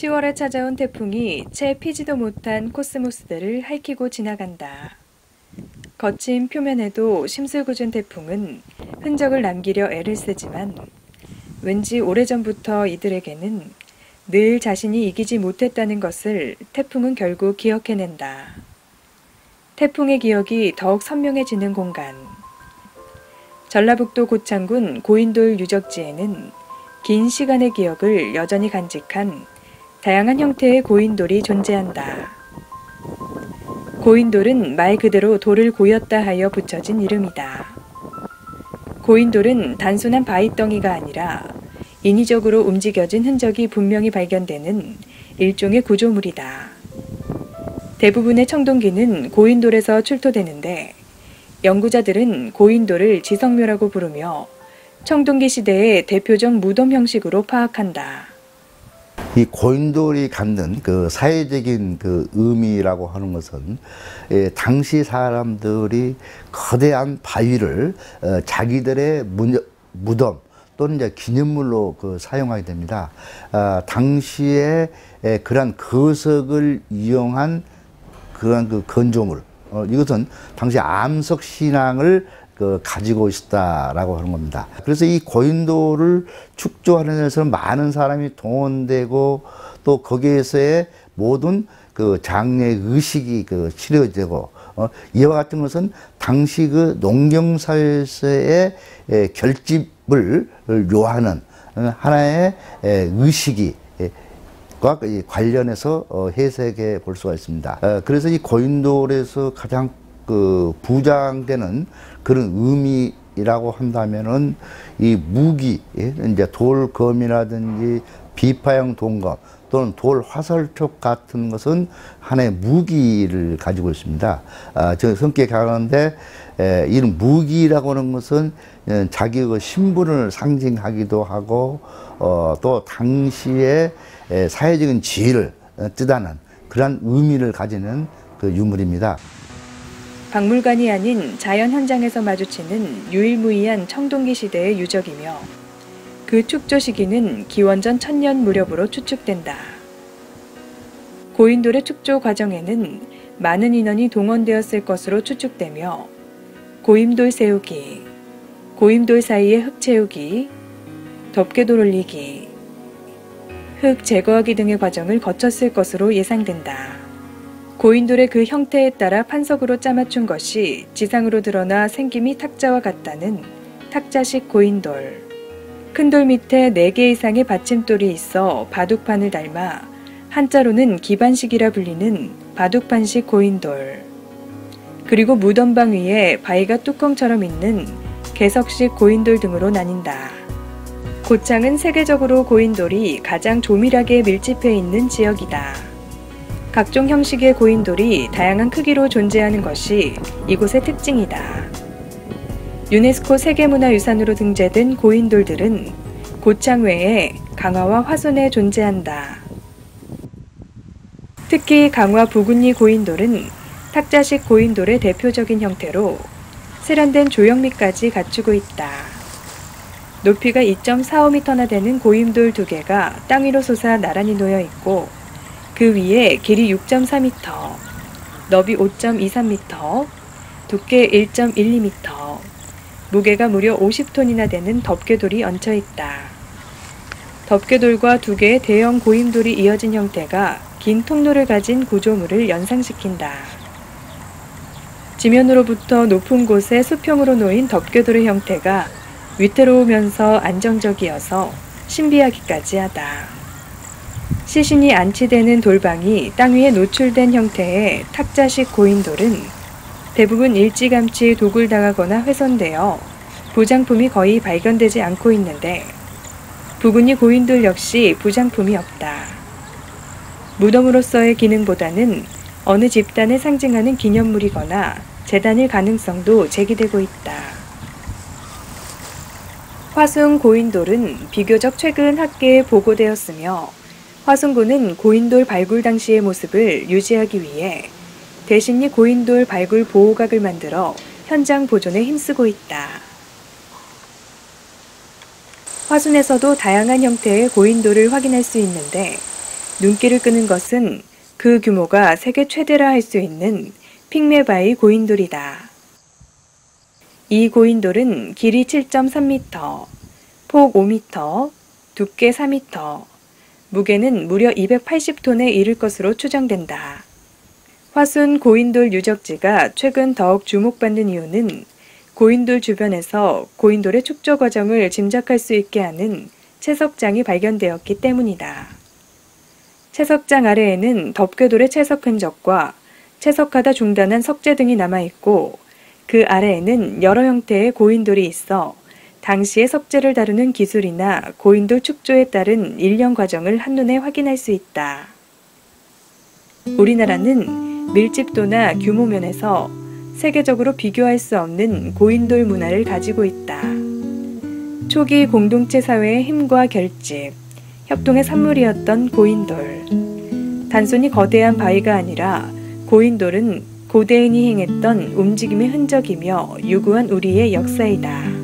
10월에 찾아온 태풍이 채 피지도 못한 코스모스들을 핥히고 지나간다. 거친 표면에도 심술궂은 태풍은 흔적을 남기려 애를 쓰지만 왠지 오래전부터 이들에게는 늘 자신이 이기지 못했다는 것을 태풍은 결국 기억해낸다. 태풍의 기억이 더욱 선명해지는 공간. 전라북도 고창군 고인돌 유적지에는 긴 시간의 기억을 여전히 간직한 다양한 형태의 고인돌이 존재한다. 고인돌은 말 그대로 돌을 고였다 하여 붙여진 이름이다. 고인돌은 단순한 바위덩이가 아니라 인위적으로 움직여진 흔적이 분명히 발견되는 일종의 구조물이다. 대부분의 청동기는 고인돌에서 출토되는데 연구자들은 고인돌을 지성묘라고 부르며 청동기 시대의 대표적 무덤 형식으로 파악한다. 이 고인돌이 갖는 그 사회적인 그 의미라고 하는 것은 당시 사람들이 거대한 바위를 자기들의 무덤 또는 이제 기념물로 사용하게 됩니다. 당시에 그러한 거석을 이용한 그러한 그 건조물, 이것은 당시 암석 신앙을 가지고 있었다라고 하는 겁니다. 그래서 이 고인돌을 축조하는 데서는 많은 사람이 동원되고 또 거기에서의 모든 그 장례 의식이 치러지고 이와 같은 것은 당시 그 농경사회에서의 결집을 요하는 하나의 의식이 과 관련해서 해석해 볼 수가 있습니다. 그래서 이 고인돌에서 가장 부장되는 그런 의미라고 한다면은 이 무기, 이제 돌검이라든지 비파형 동검 또는 돌 화살촉 같은 것은 하나의 무기를 가지고 있습니다. 저 성격이 강한데 이런 무기라고 하는 것은 자기 신분을 상징하기도 하고 또 당시의 사회적인 지위를 뜻하는 그러한 의미를 가지는 유물입니다. 박물관이 아닌 자연 현장에서 마주치는 유일무이한 청동기 시대의 유적이며 그 축조 시기는 기원전 1000년 무렵으로 추측된다. 고인돌의 축조 과정에는 많은 인원이 동원되었을 것으로 추측되며 고임돌 세우기, 고임돌 사이에 흙 채우기, 덮개돌 올리기, 흙 제거하기 등의 과정을 거쳤을 것으로 예상된다. 고인돌의 그 형태에 따라 판석으로 짜맞춘 것이 지상으로 드러나 생김이 탁자와 같다는 탁자식 고인돌. 큰 돌 밑에 4개 이상의 받침돌이 있어 바둑판을 닮아 한자로는 기반식이라 불리는 바둑판식 고인돌. 그리고 무덤방 위에 바위가 뚜껑처럼 있는 개석식 고인돌 등으로 나뉜다. 고창은 세계적으로 고인돌이 가장 조밀하게 밀집해 있는 지역이다. 각종 형식의 고인돌이 다양한 크기로 존재하는 것이 이곳의 특징이다. 유네스코 세계문화유산으로 등재된 고인돌들은 고창 외에 강화와 화순에 존재한다. 특히 강화 부군리 고인돌은 탁자식 고인돌의 대표적인 형태로 세련된 조형미까지 갖추고 있다. 높이가 2.45m나 되는 고인돌 2개가 땅 위로 솟아 나란히 놓여 있고 그 위에 길이 6.4m, 너비 5.23m, 두께 1.12m, 무게가 무려 50톤이나 되는 덮개돌이 얹혀 있다. 덮개돌과 2개의 대형 고임돌이 이어진 형태가 긴 통로를 가진 구조물을 연상시킨다. 지면으로부터 높은 곳에 수평으로 놓인 덮개돌의 형태가 위태로우면서 안정적이어서 신비하기까지 하다. 시신이 안치되는 돌방이 땅 위에 노출된 형태의 탁자식 고인돌은 대부분 일찌감치 도굴당하거나 훼손되어 부장품이 거의 발견되지 않고 있는데 부근이 고인돌 역시 부장품이 없다. 무덤으로서의 기능보다는 어느 집단을 상징하는 기념물이거나 재단일 가능성도 제기되고 있다. 화순 고인돌은 비교적 최근 학계에 보고되었으며 화순군은 고인돌 발굴 당시의 모습을 유지하기 위해 대신이 고인돌 발굴 보호각을 만들어 현장 보존에 힘쓰고 있다. 화순에서도 다양한 형태의 고인돌을 확인할 수 있는데 눈길을 끄는 것은 그 규모가 세계 최대라 할 수 있는 핑메바이 고인돌이다. 이 고인돌은 길이 7.3m, 폭 5m, 두께 4m, 무게는 무려 280톤에 이를 것으로 추정된다. 화순 고인돌 유적지가 최근 더욱 주목받는 이유는 고인돌 주변에서 고인돌의 축조 과정을 짐작할 수 있게 하는 채석장이 발견되었기 때문이다. 채석장 아래에는 덮개돌의 채석 흔적과 채석하다 중단한 석재 등이 남아있고 그 아래에는 여러 형태의 고인돌이 있어 당시의 석재를 다루는 기술이나 고인돌 축조에 따른 일련 과정을 한눈에 확인할 수 있다. 우리나라는 밀집도나 규모 면에서 세계적으로 비교할 수 없는 고인돌 문화를 가지고 있다. 초기 공동체 사회의 힘과 결집, 협동의 산물이었던 고인돌. 단순히 거대한 바위가 아니라 고인돌은 고대인이 행했던 움직임의 흔적이며 유구한 우리의 역사이다.